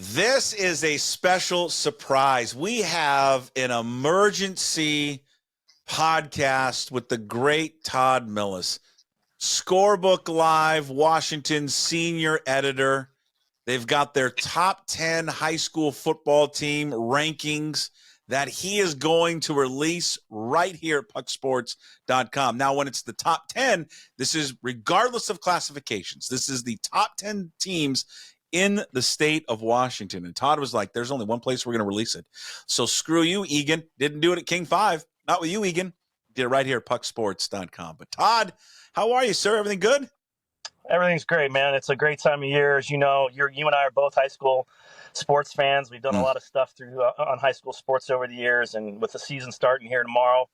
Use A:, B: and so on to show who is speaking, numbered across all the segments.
A: This is a special surprise. We have an emergency podcast with the great Todd Milles, Scorebook Live, Washington's senior editor. They've got their top 10 high school football team rankings that he is going to release right here at pucksports.com. Now, when it's the top 10, this is regardless of classifications. This is the top 10 teams in the state of Washington. And Todd was like, there's only one place we're going to release it. So screw you, Egan. Didn't do it at King 5. Not with you, Egan. Did it right here at pucksports.com. But Todd, how are you, sir? Everything good?
B: Everything's great, man. It's a great time of year. As you know, you and I are both high school sports fans. We've done a lot of stuff through on high school sports over the years. And with the season starting here tomorrow,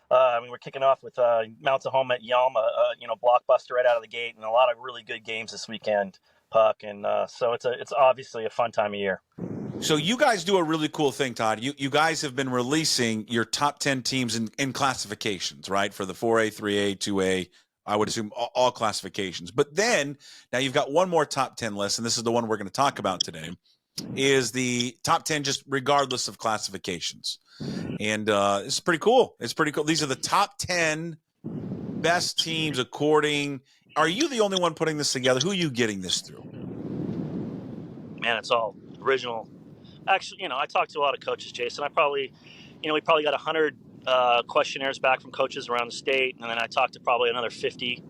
B: we're kicking off with Mount Tahoma at Yelm, blockbuster right out of the gate, and a lot of really good games this weekend, Puck. And so it's obviously a fun time of year.
A: So you guys do a really cool thing, Todd. You guys have been releasing your top 10 teams in classifications, right? For the 4A, 3A, 2A, I would assume all classifications. But then, now you've got one more top 10 list, and this is the one we're going to talk about today, is the top 10 just regardless of classifications. And it's pretty cool. It's pretty cool. These are the top 10 best teams according – are you the only one putting this together? Who are you getting this through?
B: Man, it's all original. Actually, I talked to a lot of coaches, Jason. We probably got 100 questionnaires back from coaches around the state, and then I talked to probably another 50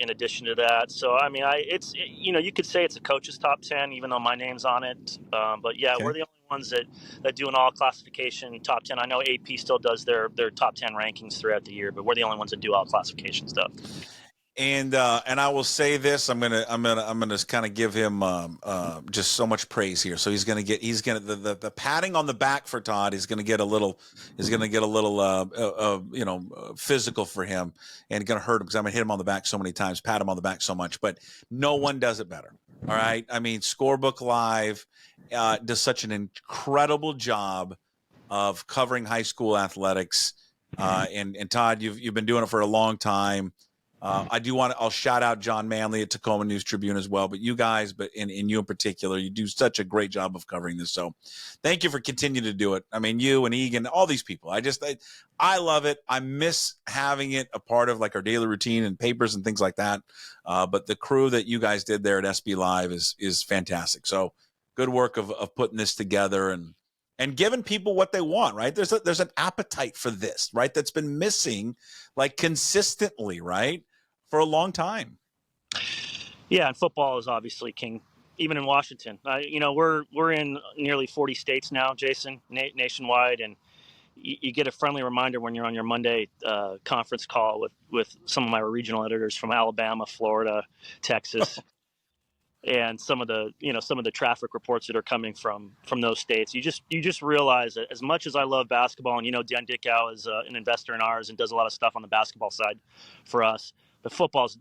B: in addition to that. So, you could say it's a coach's top 10, even though my name's on it. But yeah, okay. We're the only ones that do an all classification top 10. I know AP still does their top 10 rankings throughout the year, but we're the only ones that do all classification stuff.
A: And I will say this, I'm gonna kind of give him just so much praise here. So the patting on the back for Todd is gonna get a little physical for him, and gonna hurt him because I'm gonna hit him on the back so many times, pat him on the back so much, but no one does it better. All right, I mean, Scorebook Live does such an incredible job of covering high school athletics, and Todd, you've been doing it for a long time. I'll shout out John Manley at Tacoma News Tribune as well, but you guys, and you in particular, you do such a great job of covering this. So thank you for continuing to do it. I mean, you and Egan, all these people, I love it. I miss having it a part of like our daily routine and papers and things like that. But the crew that you guys did there at SB Live is fantastic. So good work of putting this together and giving people what they want, right? There's an appetite for this, right? That's been missing like consistently, right? For a long time.
B: Yeah, and football is obviously king, even in Washington. We're in nearly 40 states now, Jason, nationwide, and you get a friendly reminder when you're on your Monday conference call with some of my regional editors from Alabama, Florida, Texas, and some of the traffic reports that are coming from those states. You just realize that as much as I love basketball, and Dan Dickow is an investor in ours and does a lot of stuff on the basketball side for us. But football's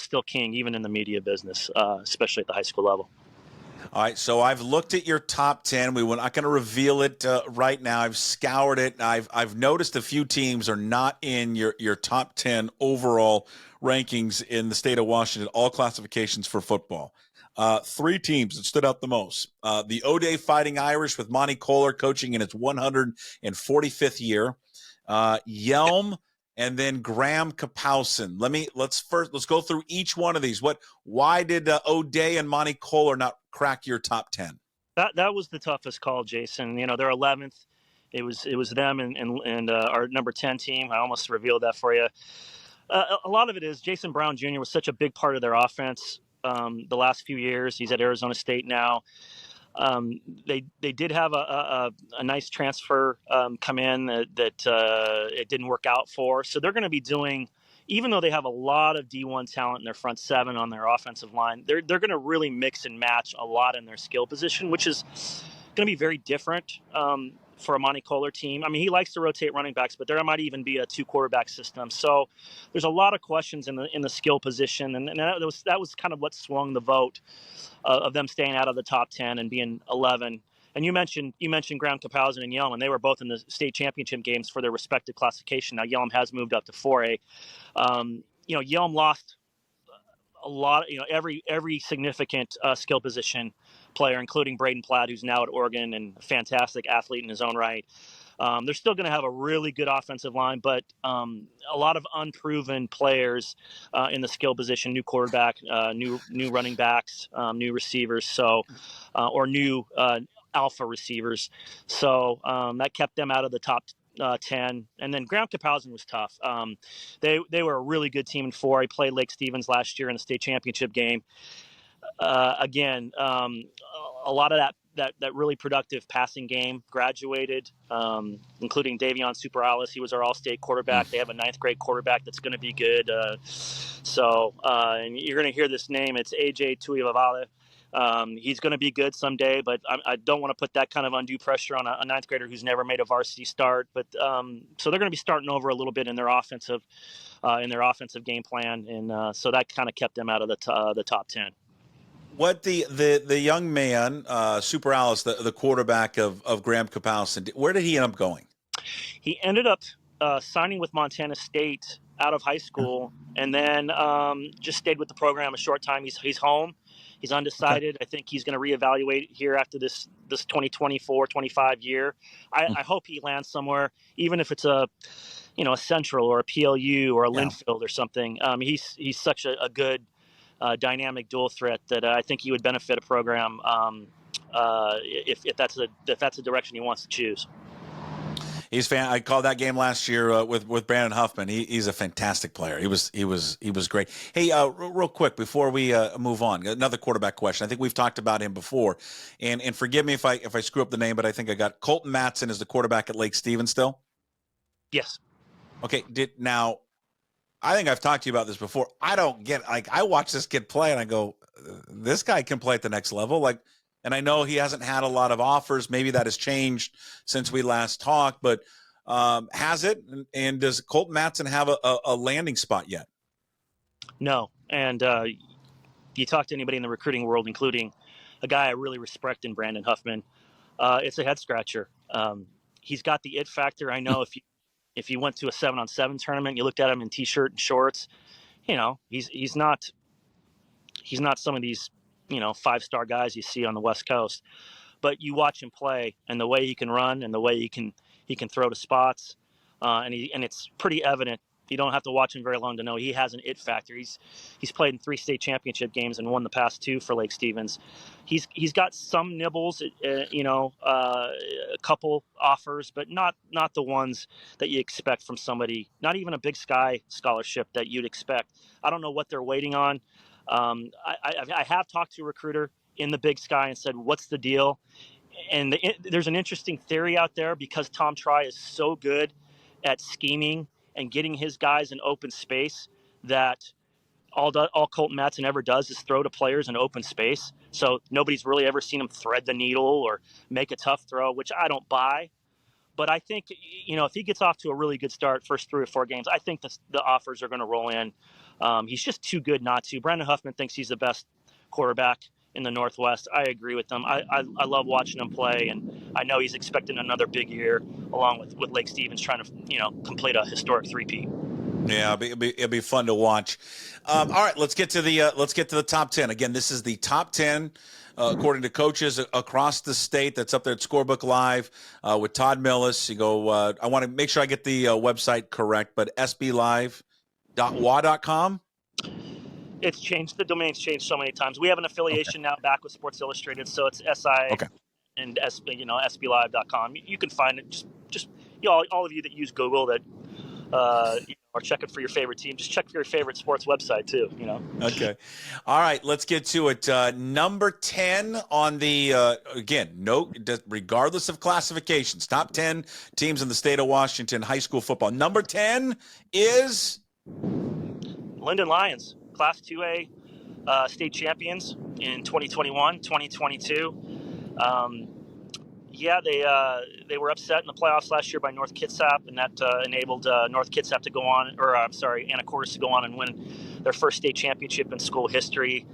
B: still king, even in the media business, especially at the high school level.
A: All right, so I've looked at your top 10. We're not going to reveal it right now. I've scoured it. I've noticed a few teams are not in your top 10 overall rankings in the state of Washington, all classifications for football. 3 teams that stood out the most. The O'Day Fighting Irish with Monty Kohler coaching in its 145th year. Yelm, and then Graham Kapowson. Let's go through each one of these. Why did O'Day and Monty Kohler not crack your top 10?
B: That was the toughest call, Jason. They're 11th. It was them and our number 10 team. I almost revealed that for you. A lot of it is Jason Brown Jr. was such a big part of their offense the last few years. He's at Arizona State now. They did have a nice transfer come in that it didn't work out for. So they're going to be doing, even though they have a lot of D1 talent in their front 7 on their offensive line, they're going to really mix and match a lot in their skill position, which is going to be very different for a Monty Kohler team. I mean, he likes to rotate running backs, but there might even be a 2-quarterback system. So there's a lot of questions in the skill position, and that was kind of what swung the vote of them staying out of the top 10 and being 11. And you mentioned Graham Kapowson and Yelm, and they were both in the state championship games for their respective classification. Now Yelm has moved up to 4A. Yelm lost a lot, every significant skill position player, including Braden Platt, who's now at Oregon and a fantastic athlete in his own right. They're still going to have a really good offensive line, but a lot of unproven players in the skill position, new quarterback, new running backs, new receivers, or new alpha receivers. So that kept them out of the top 10. And then Graham Caphausen was tough. They were a really good team in 4. He played Lake Stevens last year in the state championship game. Again, a lot of that really productive passing game graduated, including Davion Superales. He was our all-state quarterback. They have a 9th grade quarterback that's going to be good. And you're going to hear this name. It's AJ Tuivavale. He's going to be good someday, but I don't want to put that kind of undue pressure on a 9th grader who's never made a varsity start. But so they're going to be starting over a little bit in their offensive game plan, and so that kind of kept them out of the top 10.
A: What the young man, Super Alice, the quarterback of Graham Caphausen, where did he end up going?
B: He ended up signing with Montana State out of high school, and then just stayed with the program a short time. He's home. He's undecided. Okay. I think he's going to reevaluate here after this 2024-25 year. I hope he lands somewhere, even if it's a Central or a PLU or a Linfield or something. He's such a good dynamic dual threat that I think he would benefit a program if that's the direction he wants to choose.
A: I called that game last year with Brandon Huffman. He's a fantastic player. He was great. Hey, real quick before we move on, another quarterback question. I think we've talked about him before, and forgive me if I screw up the name, but I think I got Colton Matson is the quarterback at Lake Stevens still.
B: Yes.
A: Okay. I think I've talked to you about this before. I don't get, I watch this kid play and I go, this guy can play at the next level. And I know he hasn't had a lot of offers. Maybe that has changed since we last talked, but has it? And does Colton Matson have a landing spot yet?
B: No. And you talk to anybody in the recruiting world, including a guy I really respect in Brandon Huffman, it's a head scratcher. He's got the it factor. I know if you went to a 7-on-7 tournament, you looked at him in t-shirt and shorts, he's not some of these, 5-star guys you see on the West Coast, but you watch him play and the way he can run and the way he can throw to spots. And it's pretty evident. You don't have to watch him very long to know he has an it factor. He's played in 3 state championship games and won the past 2 for Lake Stevens. He's got some nibbles, a couple offers, but not the ones that you expect from somebody. Not even a Big Sky scholarship that you'd expect. I don't know what they're waiting on. I have talked to a recruiter in the Big Sky and said, "What's the deal?" And there's an interesting theory out there because Tom Try is so good at scheming and getting his guys in open space that all Colton Matson ever does is throw to players in open space. So nobody's really ever seen him thread the needle or make a tough throw, which I don't buy. But I think, if he gets off to a really good start, first 3 or 4 games, I think the offers are going to roll in. He's just too good not to. Brandon Huffman thinks he's the best quarterback in the Northwest. I agree with them. I love watching him play, and I know he's expecting another big year along with Lake Stevens trying to, complete a historic three-peat.
A: Yeah, it'll be fun to watch. All right, let's get to the top 10. Again, this is the top 10 according to coaches across the state. That's up there at Scorebook Live with Todd Milles. You go. I want to make sure I get the website correct, but sblive.wa.com.
B: It's changed. The domain's changed so many times. We have an affiliation now back with Sports Illustrated, so it's SI and sblive.com. You can find it. Just all of you that use Google that are checking for your favorite team. Just check for your favorite sports website too.
A: Okay. All right. Let's get to it. Number 10 on the regardless of classifications, top 10 teams in the state of Washington high school football. Number 10 is
B: Linden Lions. Class 2A state champions in 2021, 2022. They were upset in the playoffs last year by North Kitsap, and that enabled North Kitsap to go on, Anacortes to go on and win their first state championship in school history.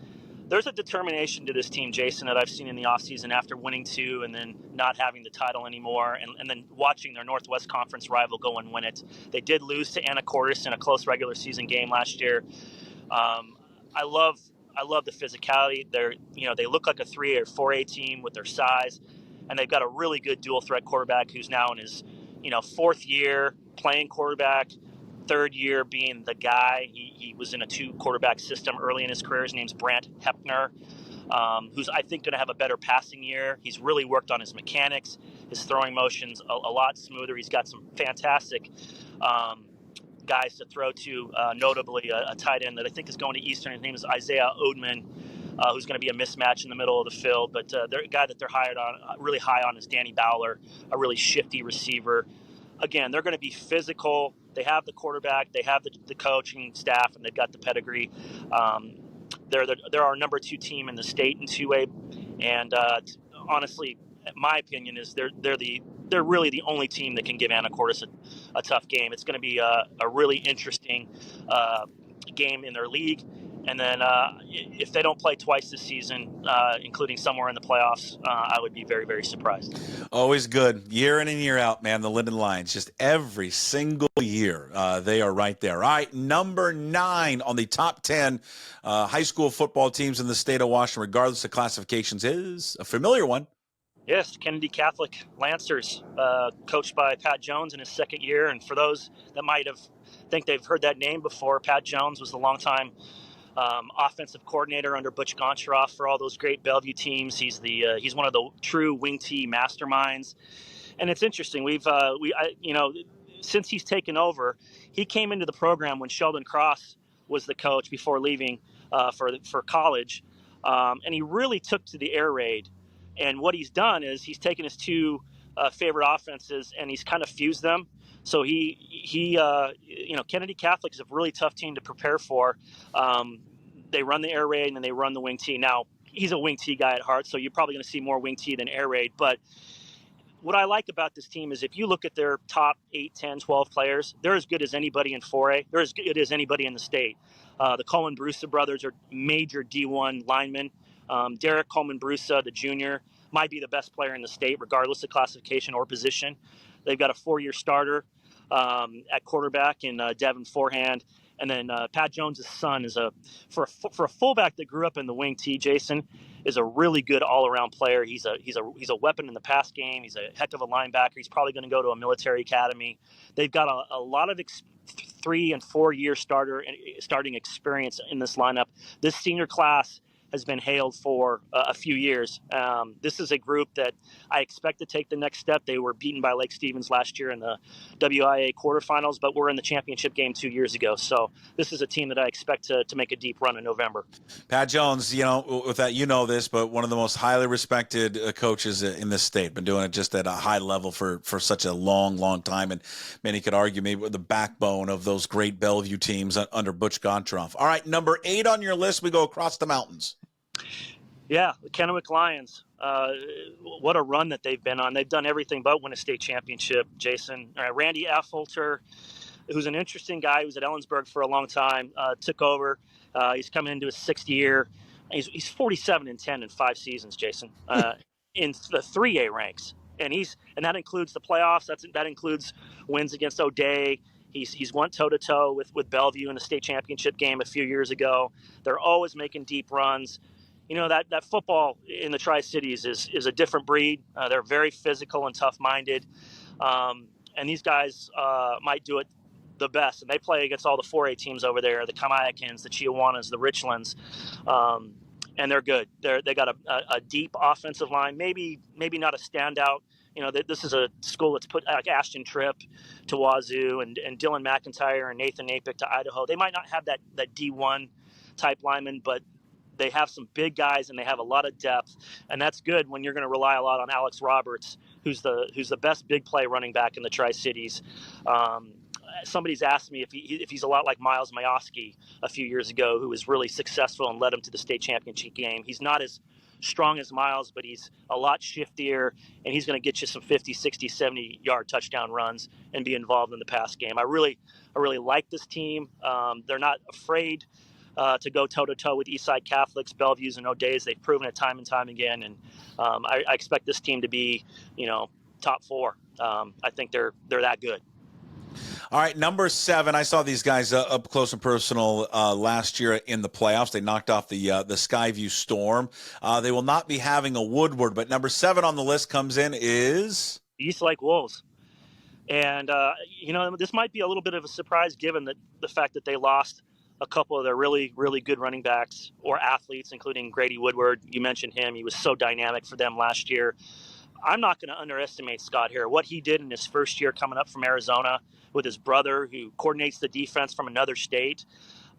B: There's a determination to this team, Jason, that I've seen in the offseason after winning 2 and then not having the title anymore, and then watching their Northwest Conference rival go and win it. They did lose to Anacortes in a close regular season game last year. I love the physicality. They look like a 3 or 4A team with their size, and they've got a really good dual threat quarterback who's now in his, fourth year playing quarterback, third year being the guy. He was in a 2 quarterback system early in his career. His name's Brant Hepner, who's I think going to have a better passing year. He's really worked on his mechanics, his throwing motions a lot smoother. He's got some fantastic guys to throw to, notably a tight end that I think is going to Eastern. His name is Isaiah Odeman, who's going to be a mismatch in the middle of the field. But the guy that they're really high on is Danny Bowler, a really shifty receiver. Again, they're going to be physical. They have the quarterback, they have the coaching staff, and they've got the pedigree. They're our number 2 team in the state in 2A, and honestly, my opinion is they're really the only team that can give Anacortes a tough game. It's going to be a really interesting game in their league. And then if they don't play twice this season, including somewhere in the playoffs, I would be very, very surprised.
A: Always good. Year in and year out, man, the Linden Lions. Just every single year, they are right there. All right, number 9 on the top 10 high school football teams in the state of Washington, regardless of classifications, is a familiar one.
B: Yes, Kennedy Catholic Lancers, coached by Pat Jones in his second year. And for those that might think they've heard that name before, Pat Jones was the longtime offensive coordinator under Butch Goncharoff for all those great Bellevue teams. He's one of the true wing T masterminds. And it's interesting. Since he's taken over, he came into the program when Sheldon Cross was the coach before leaving for college, and he really took to the air raid. And what he's done is he's taken his 2 favorite offenses and he's kind of fused them. So Kennedy Catholic is a really tough team to prepare for. They run the air raid and then they run the wing T. Now, he's a wing T guy at heart, so you're probably going to see more wing T than air raid. But what I like about this team is if you look at their top 8, 10, 12 players, they're as good as anybody in 4A. They're as good as anybody in the state. The Coleman-Brusa brothers are major D1 linemen. Derek Coleman-Brusa, the junior, might be the best player in the state, regardless of classification or position. They've got a 4-year starter at quarterback in Devin Forehand. And then Pat Jones' son is for a fullback that grew up in the wing T, Jason, is a really good all-around player. He's a weapon in the pass game. He's a heck of a linebacker. He's probably going to go to a military academy. They've got a lot of 3- and 4-year starting experience in this lineup. This senior class has been hailed for a few years. This is a group that I expect to take the next step. They were beaten by Lake Stevens last year in the WIA quarterfinals, but we're in the championship game 2 years ago. So this is a team that I expect to make a deep run in November.
A: Pat Jones, with that, this, but one of the most highly respected coaches in this state. Been doing it just at a high level for such a long, long time. And many could argue maybe the backbone of those great Bellevue teams under Butch Goncharoff. All right, number 8 on your list, we go across the mountains.
B: Yeah, the Kennewick Lions. What a run that they've been on. They've done everything but win a state championship, Jason. Randy Affolter, who's an interesting guy, who was at Ellensburg for a long time, took over. He's coming into his 6th year. He's 47-10 in 5 seasons, Jason, in the 3A ranks. And that includes the playoffs. That includes wins against O'Day. He's won toe-to-toe with Bellevue in the state championship game a few years ago. They're always making deep runs. That football in the Tri-Cities is a different breed. They're very physical and tough-minded. And these guys might do it the best. And they play against all the 4A teams over there, the Camas, the Chiawanas, the Richlands. And they're good. They got a deep offensive line, maybe not a standout. This is a school that's put like Ashton Tripp to Wazoo and Dylan McIntyre and Nathan Napick to Idaho. They might not have that D1 type lineman, but they have some big guys and they have a lot of depth, and that's good when you're going to rely a lot on Alex Roberts, who's the best big play running back in the Tri-Cities. Somebody's asked me if he's a lot like Miles Mayoski a few years ago, who was really successful and led him to the state championship game. He's not as strong as Miles, but he's a lot shiftier, and he's going to get you some 50, 60, 70-yard touchdown runs and be involved in the pass game. I really like this team. They're not afraid to go toe-to-toe with Eastside Catholics, Bellevues, and O'Days. They've proven it time and time again, and I expect this team to be, top 4. I think they're that good.
A: All right, number 7. I saw these guys up close and personal last year in the playoffs. They knocked off the Skyview Storm. They will not be having a Woodward, but number 7 on the list comes in is
B: Eastlake Wolves. And, this might be a little bit of a surprise given the fact that they lost a couple of their really, really good running backs or athletes, including Grady Woodward. You mentioned him. He was so dynamic for them last year. I'm not going to underestimate Scott here. What he did in his first year coming up from Arizona with his brother, who coordinates the defense from another state,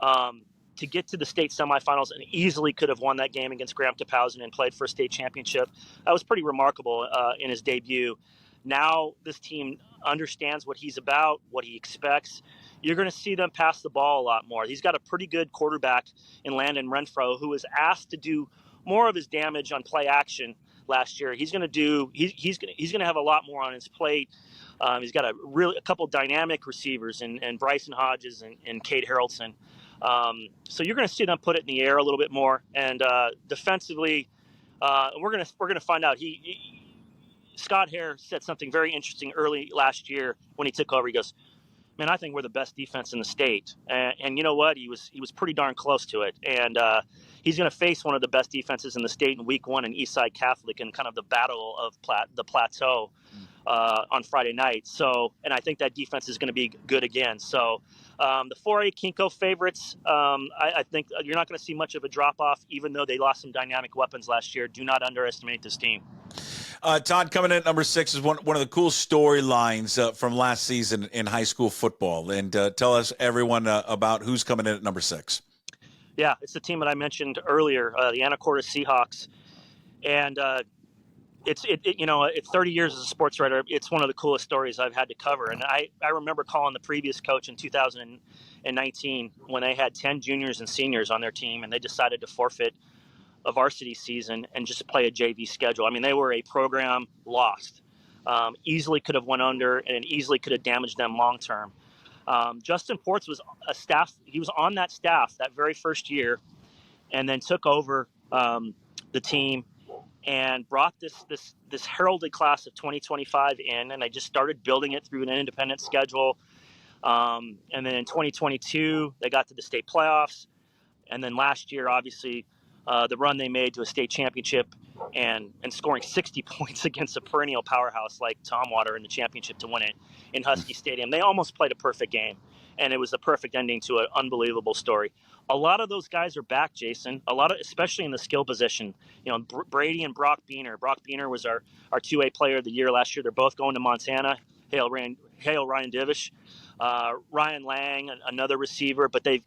B: to get to the state semifinals and easily could have won that game against Graham Tapausen and played for a state championship. That was pretty remarkable in his debut. Now this team understands what he's about, what he expects. You're going to see them pass the ball a lot more. He's got a pretty good quarterback in Landon Renfro, who was asked to do more of his damage on play action last year. He's going to have a lot more on his plate. He's got a couple dynamic receivers and Bryson Hodges and Cade Harrelson. So you're going to see them put it in the air a little bit more. And defensively, we're going to find out. Scott Hare said something very interesting early last year when he took over. He goes, "Man, I think we're the best defense in the state." And you know what? He was pretty darn close to it. And he's going to face one of the best defenses in the state in Week 1 in Eastside Catholic in kind of the battle of the plateau on Friday night. So, and I think that defense is going to be good again. So the 4A Kinko favorites, I think you're not going to see much of a drop-off, even though they lost some dynamic weapons last year. Do not underestimate this team.
A: Todd, coming in at number 6 is one of the cool storylines from last season in high school football. And tell us, everyone, about who's coming in at number 6.
B: Yeah, it's the team that I mentioned earlier, the Anacortes Seahawks. And it's 30 years as a sports writer, it's one of the coolest stories I've had to cover. And I remember calling the previous coach in 2019 when they had 10 juniors and seniors on their team, and they decided to forfeit a varsity season and just play a JV schedule. I mean, they were a program lost. Easily could have went under and easily could have damaged them long term. Justin Ports was a staff. He was on that staff that very first year, and then took over the team and brought this heralded class of 2025 in, and they just started building it through an independent schedule. And then in 2022, they got to the state playoffs, and then last year, obviously, the run they made to a state championship and scoring 60 points against a perennial powerhouse like Tomwater in the championship to win it in Husky Stadium. They almost played a perfect game, and it was the perfect ending to an unbelievable story. A lot of those guys are back, Jason, especially in the skill position. Brady and Brock Beener. Brock Beener was our 2A player of the year last year. They're both going to Montana. Hail Ryan Divish. Ryan Lang, another receiver, but they've,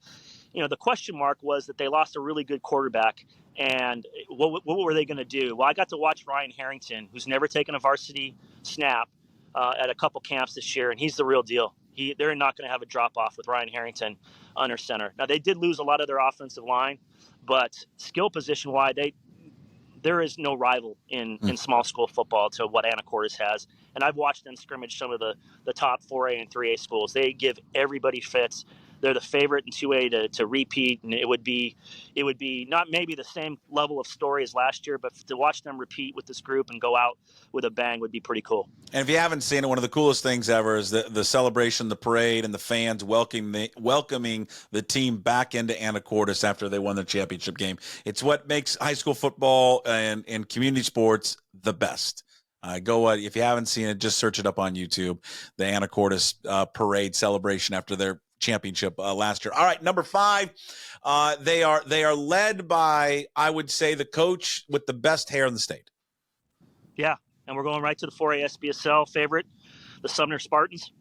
B: the question mark was that they lost a really good quarterback, and what were they going to do? Well, I got to watch Ryan Harrington, who's never taken a varsity snap at a couple camps this year, and he's the real deal. They're not going to have a drop-off with Ryan Harrington under center. Now, they did lose a lot of their offensive line, but skill position-wise, there is no rival in small school football to what Anacortes has. And I've watched them scrimmage some of the top 4A and 3A schools. They give everybody fits. They're the favorite in 2A to repeat, and it would be not maybe the same level of story as last year, but to watch them repeat with this group and go out with a bang would be pretty cool.
A: And if you haven't seen it, one of the coolest things ever is the celebration, the parade, and the fans welcoming the team back into Anacortes after they won the championship game. It's what makes high school football and community sports the best. If you haven't seen it, just search it up on YouTube, the Anacortes parade celebration after their championship last year. All right, number 5, they are led by, I would say, the coach with the best hair in the state.
B: Yeah, and we're going right to the 4A SBSL favorite, the Sumner Spartans.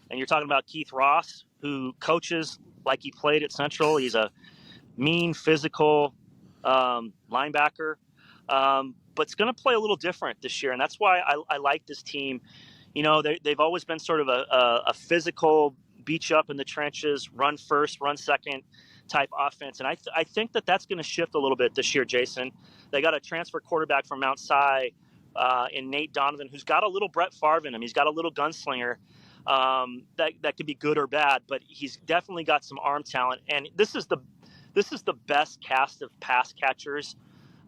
B: And you're talking about Keith Ross, who coaches like he played at Central. He's a mean, physical linebacker, but it's going to play a little different this year, and that's why I like this team. They've always been sort of a physical, beat you up in the trenches, run first, run second type offense. And I think that's going to shift a little bit this year, Jason. They got a transfer quarterback from Mount Si in Nate Donovan, who's got a little Brett Favre in him. He's got a little gunslinger that could be good or bad, but he's definitely got some arm talent. And this is the best cast of pass catchers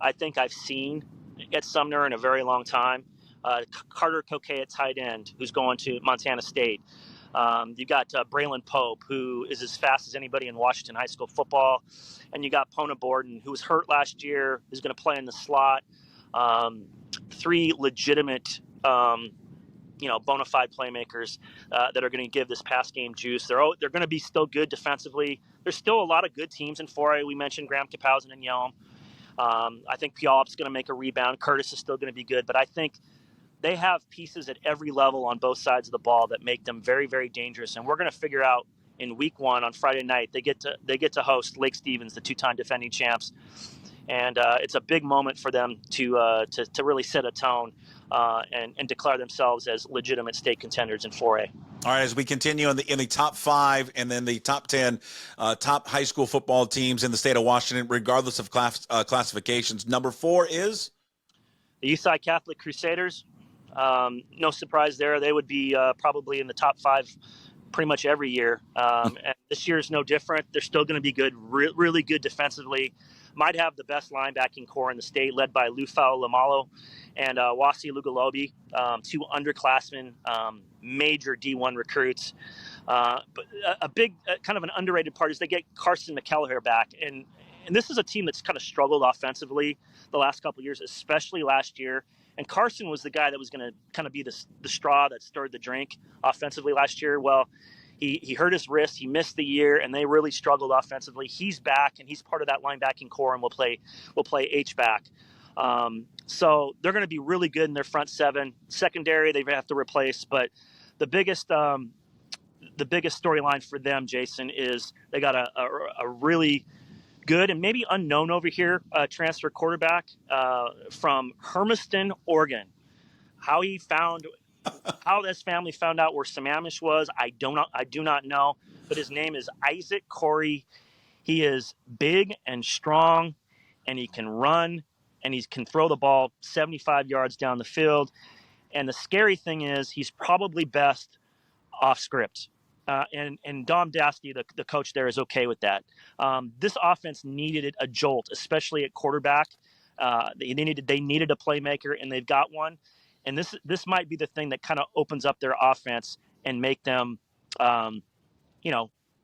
B: I think I've seen at Sumner in a very long time. Carter Coquet at tight end, who's going to Montana State. You got Braylon Pope, who is as fast as anybody in Washington high school football. And you got Pona Borden, who was hurt last year, who's going to play in the slot. Three legitimate, bona fide playmakers that are going to give this pass game juice. They're going to be still good defensively. There's still a lot of good teams in 4A. We mentioned Graham Kapowsin and Yelm. I think Puyallup going to make a rebound. Curtis is still going to be good, but I think they have pieces at every level on both sides of the ball that make them very, very dangerous. And we're going to figure out in week 1 on Friday night, they get to host Lake Stevens, the 2-time defending champs. And it's a big moment for them to really set a tone and declare themselves as legitimate state contenders in 4A.
A: All right, as we continue in the top 5 and then the top 10 top high school football teams in the state of Washington, regardless of classifications, number 4 is?
B: The Eastside Catholic Crusaders. No surprise there. They would be probably in the top 5 pretty much every year. And this year is no different. They're still going to be good, really good defensively. Might have the best linebacking core in the state, led by Lufau Lamalo and Wasi Lugalobi, 2 underclassmen, major D1 recruits. But a big, kind of an underrated part is they get Carson McKelliher back. And this is a team that's kind of struggled offensively the last couple of years, especially last year. And Carson was the guy that was going to kind of be the straw that stirred the drink offensively last year. Well, he hurt his wrist. He missed the year, and they really struggled offensively. He's back, and he's part of that linebacking core, and will play H-back. So they're going to be really good in their front 7. Secondary, they have to replace. But the biggest storyline for them, Jason, is they got a really good and maybe unknown over here transfer quarterback from Hermiston, Oregon. How this family found out where Sammamish was, I do not know. But his name is Isaac Corey. He is big and strong, and he can run, and he can throw the ball 75 yards down the field. And the scary thing is he's probably best off script. And Dom Dasty, the coach there, is okay with that. This offense needed a jolt, especially at quarterback. They needed a playmaker, and they've got one. And this might be the thing that kind of opens up their offense and make them,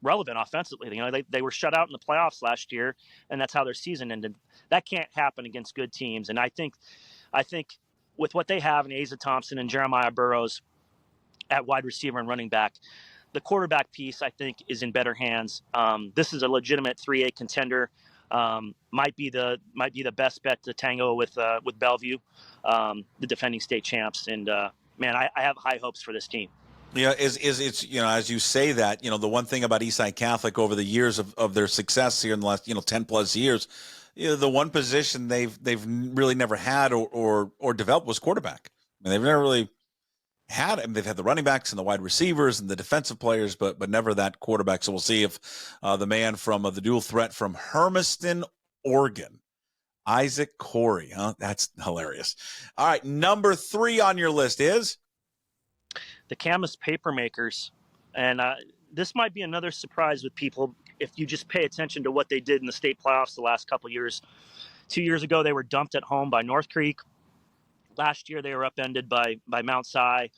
B: relevant offensively. They were shut out in the playoffs last year, and that's how their season ended. That can't happen against good teams. And I think with what they have in Asa Thompson and Jeremiah Burrows at wide receiver and running back, the quarterback piece, I think, is in better hands. This is a legitimate 3A contender. Might be the best bet to tango with Bellevue, the defending state champs. And man, I have high hopes for this team.
A: Yeah, it's as you say that, the one thing about Eastside Catholic over the years of their success here in the last 10 plus years, the one position they've really never had or developed was quarterback. I mean, they've never really had him. They've had the running backs and the wide receivers and the defensive players, but never that quarterback. So we'll see if the man from the dual threat from Hermiston, Oregon, Isaac Corey, that's hilarious. All right, number 3 on your list is
B: the Camas Papermakers. And this might be another surprise with people if you just pay attention to what they did in the state playoffs the last couple of years. 2 years ago, they were dumped at home by North Creek. Last year, they were upended by Mount Si.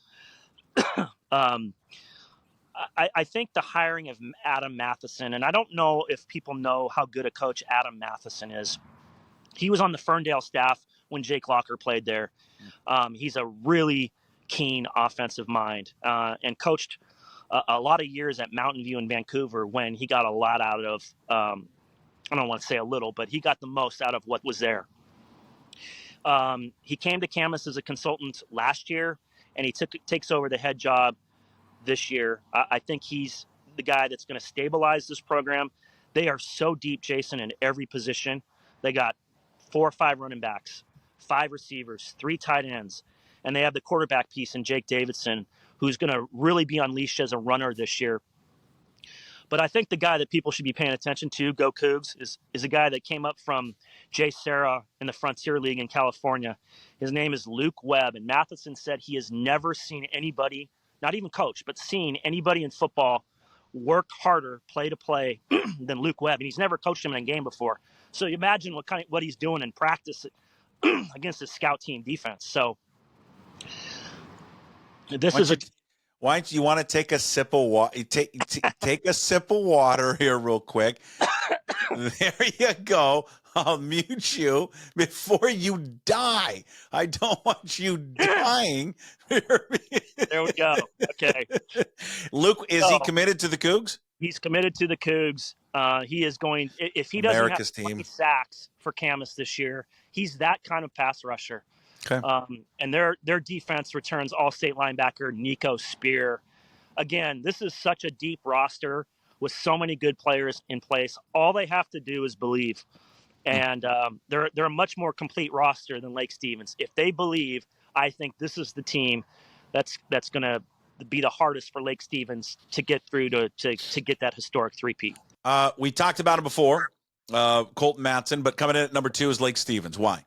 B: I think the hiring of Adam Matheson, and I don't know if people know how good a coach Adam Matheson is. He was on the Ferndale staff when Jake Locker played there. He's a really keen offensive mind and coached a lot of years at Mountain View in Vancouver when he got a lot out of, I don't want to say a little, but he got the most out of what was there. He came to Camas as a consultant last year, and he takes over the head job this year. I think he's the guy that's going to stabilize this program. They are so deep, Jason, in every position. They got 4 or 5 running backs, 5 receivers, 3 tight ends, and they have the quarterback piece in Jake Davidson, who's going to really be unleashed as a runner this year. But I think the guy that people should be paying attention to, Go Cougs, is a guy that came up from Jay Serra in the Frontier League in California. His name is Luke Webb, and Matheson said he has never seen anybody, not even coach, but seen anybody in football work harder, play to play, than Luke Webb, and he's never coached him in a game before. So you imagine what he's doing in practice against his scout team defense. So this is
A: Why don't you want to take a sip of water? Take a sip of water here real quick. There you go. I'll mute you before you die. I don't want you dying.
B: There we go. Okay.
A: Luke, is he committed to the Cougs?
B: He's committed to the Cougs. He is going, if he doesn't
A: America's
B: have 20
A: team
B: sacks for Camas this year, he's that kind of pass rusher.
A: Okay.
B: And their defense returns all-state linebacker Nico Spear. Again, this is such a deep roster with so many good players in place. All they have to do is believe. And they're a much more complete roster than Lake Stevens. If they believe, I think this is the team that's going to be the hardest for Lake Stevens to get through to get that historic three-peat.
A: We talked about it before, Colton Matson, but coming in at number 2 is Lake Stevens. Why?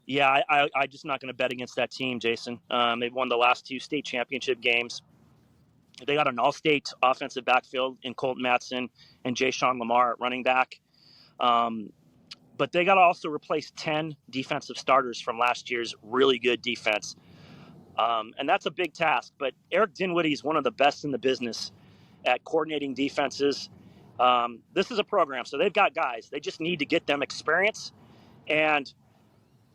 B: Yeah, I'm just not going to bet against that team, Jason. They've won the last 2 state championship games. They got an all-state offensive backfield in Colton Matson and Jay Sean Lamar at running back. But they got to also replace 10 defensive starters from last year's really good defense. And that's a big task. But Eric Dinwiddie is one of the best in the business at coordinating defenses. This is a program, so they've got guys. They just need to get them experience. And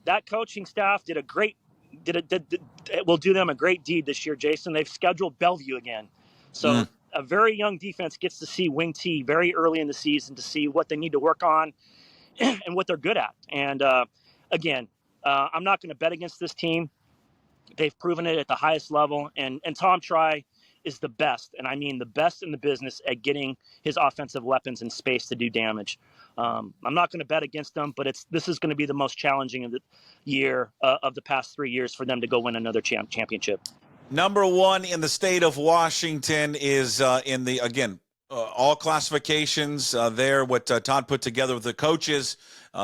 B: that coaching staff will do them a great deed this year, Jason. They've scheduled Bellevue again. So a very young defense gets to see Wing T very early in the season to see what they need to work on and what they're good at. And again, I'm not going to bet against this team. They've proven it at the highest level. And Tom Try is the best, and I mean the best in the business at getting his offensive weapons in space to do damage. I'm not going to bet against them, but this is going to be the most challenging of the year of the past 3 years for them to go win another championship.
A: Number 1 in the state of Washington is in the, again, all classifications there, what Todd put together with the coaches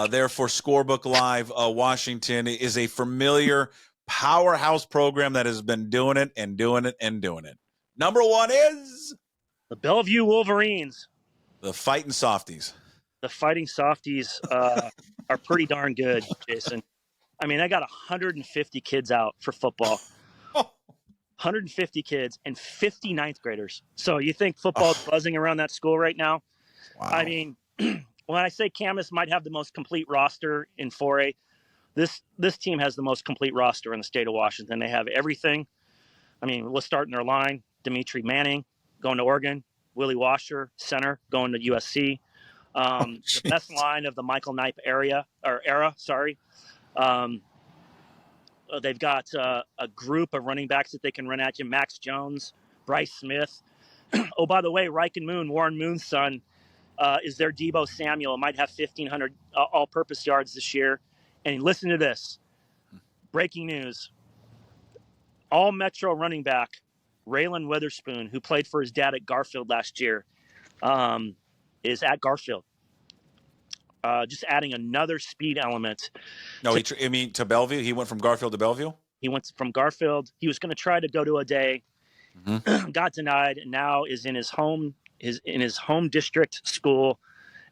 A: there for Scorebook Live. Washington is a familiar powerhouse program that has been doing it and doing it and doing it. Number 1 is
B: the Bellevue Wolverines.
A: The Fighting Softies.
B: The Fighting Softies are pretty darn good, Jason. I mean, I got 150 kids out for football. 150 kids and 50 ninth graders. So you think football's buzzing around that school right now? Wow. I mean, when I say Camas might have the most complete roster in 4A, this team has the most complete roster in the state of Washington. They have everything. I mean, let's start in their line. Dimitri Manning going to Oregon. Willie Washer, center, going to USC. The best line of the Michael Knipe era. They've got a group of running backs that they can run at you. Max Jones, Bryce Smith. Oh, by the way, Riken Moon, Warren Moon's son, is their Debo Samuel. Might have 1,500 all-purpose yards this year. And listen to this. Breaking news. All-Metro running back, Raylan Witherspoon, who played for his dad at Garfield last year, is at Garfield. Just adding another speed element.
A: No, to Bellevue? He went from Garfield to Bellevue?
B: He went from Garfield. He was going to try to go to a day, got denied, and now is in his home district school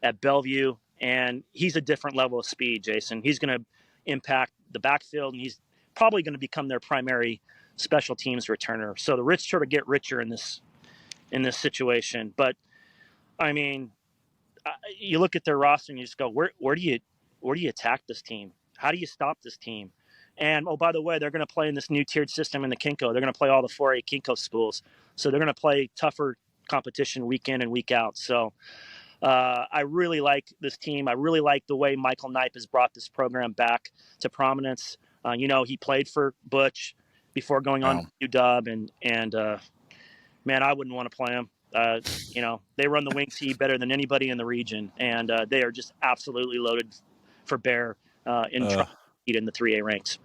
B: at Bellevue. And he's a different level of speed, Jason. He's going to impact the backfield, and he's probably going to become their primary special teams returner. So the rich sort of get richer in this situation. But I mean, you look at their roster and you just go, where do you attack this team? How do you stop this team? And, oh, by the way, they're going to play in this new tiered system in the Kinko. They're going to play all the 4A Kinko schools. So they're going to play tougher competition week in and week out. So I really like this team. I really like the way Michael Knipe has brought this program back to prominence. He played for Butch before going on to UW, and man, I wouldn't want to play him. They run the wing T better than anybody in the region, and they are just absolutely loaded for bear in the 3A ranks.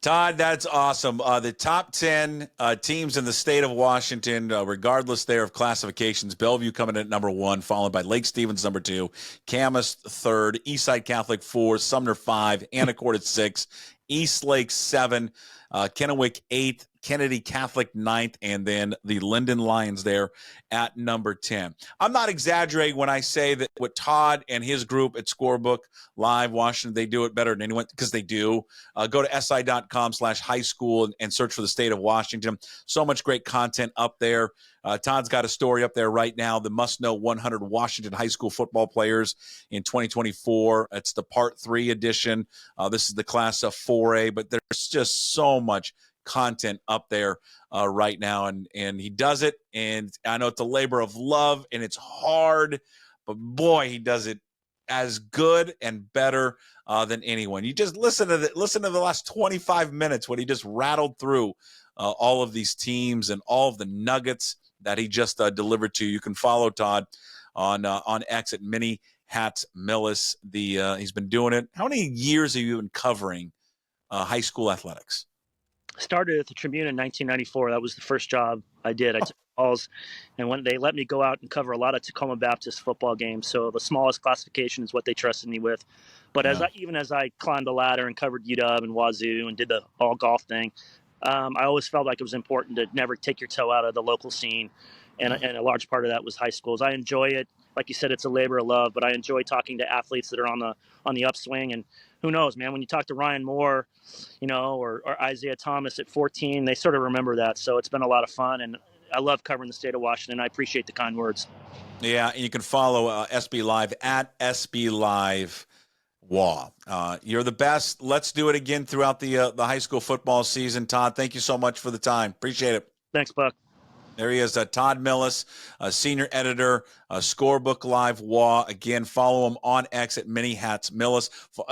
A: Todd, that's awesome. The top 10 teams in the state of Washington, regardless there of classifications, Bellevue coming in at number 1, followed by Lake Stevens, number 2, Camas, 3rd, Eastside Catholic, 4, Sumner, 5, Anacortes, 6, Eastlake 7, Kennewick 8th, Kennedy Catholic 9th, and then the Linden Lions there at number 10. I'm not exaggerating when I say that what Todd and his group at Scorebook Live Washington, they do it better than anyone, because they do. Go to si.com/high school and search for the state of Washington. So much great content up there. Todd's got a story up there right now, the must-know 100 Washington high school football players in 2024. It's the Part 3 edition. This is the Class of 4A, but there's just so much content up there right now, and he does it, and I know it's a labor of love, and it's hard, but boy, he does it as good and better than anyone. You just listen to the last 25 minutes when he just rattled through all of these teams and all of the nuggets that he just delivered to you. You can follow Todd on X at Mini Hats Milles. He's been doing it. How many years have you been covering high school athletics?
B: Started at the Tribune in 1994. That was the first job I did. I took calls, and when they let me go out and cover a lot of Tacoma Baptist football games, so the smallest classification is what they trusted me with. But even as I climbed the ladder and covered UW and Wazoo and did the all golf thing, I always felt like it was important to never take your toe out of the local scene, and a large part of that was high schools. I enjoy it. Like you said, it's a labor of love, but I enjoy talking to athletes that are on the upswing. And who knows, man, when you talk to Ryan Moore, or Isaiah Thomas at 14, they sort of remember that. So it's been a lot of fun, and I love covering the state of Washington. I appreciate the kind words.
A: Yeah, and you can follow SB Live at SB Live WA. You're the best. Let's do it again throughout the high school football season. Todd, thank you so much for the time. Appreciate it.
B: Thanks, Buck.
A: There he is, Todd Milles, senior editor, Scorebook Live WA. Again, follow him on X at Mini Hats Milles.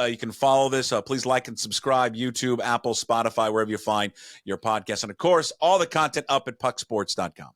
A: You can follow this. Please like and subscribe, YouTube, Apple, Spotify, wherever you find your podcast. And, of course, all the content up at pucksports.com.